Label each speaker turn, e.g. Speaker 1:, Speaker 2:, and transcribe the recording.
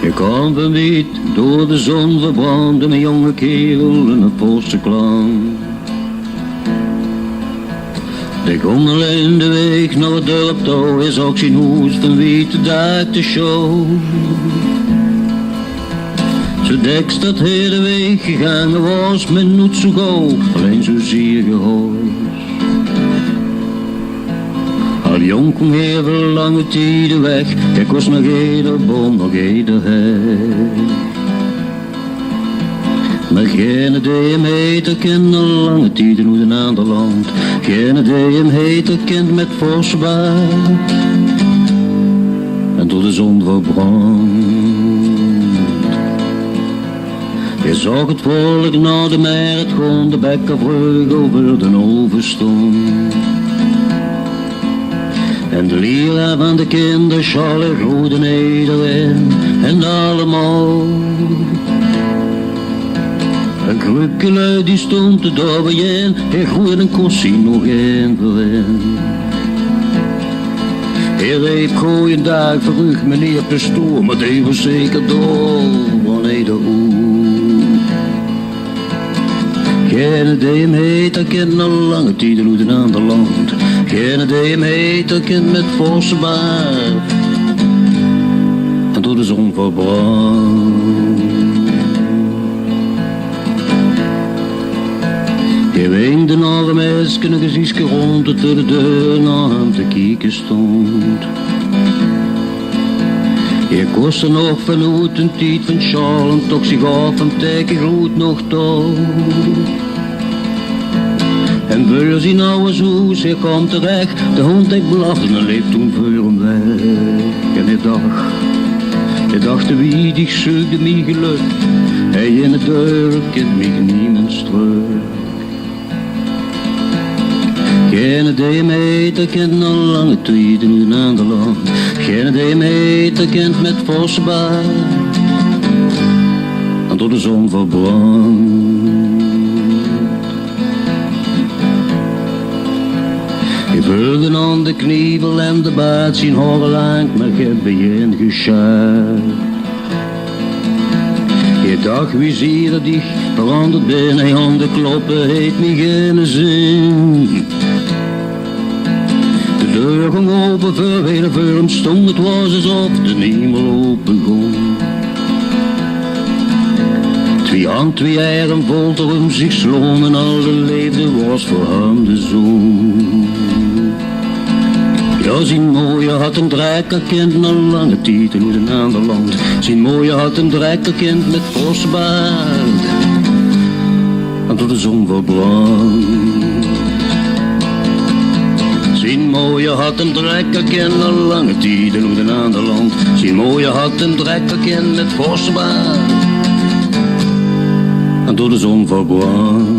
Speaker 1: Je kwam verweet door de zon verbrandde, een jonge kerel in een Poolse klank. De kom alleen de weg naar het dorp toe, is ook zijn hoes van witte dag de show. Zo deks dat hele weg gegaan was, men niet zo gauw, alleen zo zeer gehoord. Al jong kom heel lange tijden weg, ik was nog ieder boom, nog ieder hek. Maar geen idee hem heet, er kent al lange tijden hoe een ander land. Geen idee hem heet, er kent met forse baard. En door de zon verbrand. Je zag het volk naar de mer, het gewoon de bekkenvreugel over de overstond. En de leraar van de kinderschalen groeide nederin en allemaal. Een krukkelui die stond te dobbejen, hij groeide een kossie nog in voorin. Hij reed goeie dag verrucht meneer Pastoor, maar die was zeker door wanneer de oer. Geen idee hem heet, er kent al lange tijden uit een ander land. Geen idee hem heet, er kent met forse baard. En door de zon verbrand. Je weende de armesken een gezichtje rond het voor de deur naar hem te kijken stond. Je kost er nog vanuit een tijd van sjaal en toch zich af en teken goed nog dood. En wil zien oude zoes, hij komt terecht, de hond ik blaffde en leeft toen voor hem weg. En hij dacht wie die zoekte mij geluk, hij in de deur kent mij niemand terug. Geen idee hem heet, er kent al lange tijden uit een ander land. Geen idee hem heet, er kent met forse baard. En door de zon verbrand. Je vulde aan de knievel en de baard zien horen lang, maar je begint geschaad. Je dacht wie zie je dich veranderd ben, hij handen kloppen heeft me geen zin. De deur ging open voor hem stond, het was alsof de hemel open ging. Twee hand, twee eieren vol om zich sloon en al de leefde was voor hem de zon. Ja, zijn mooie had een drekkerkind, al lange tijd in een ander land. Zijn mooie had een drekkerkind met forse baard. En door de zon verbrand. Zijn mooie had een drekkerkind, al lange tijd in een ander land. Zijn mooie had een drekkerkind met forse baard. En door de zon verbrand.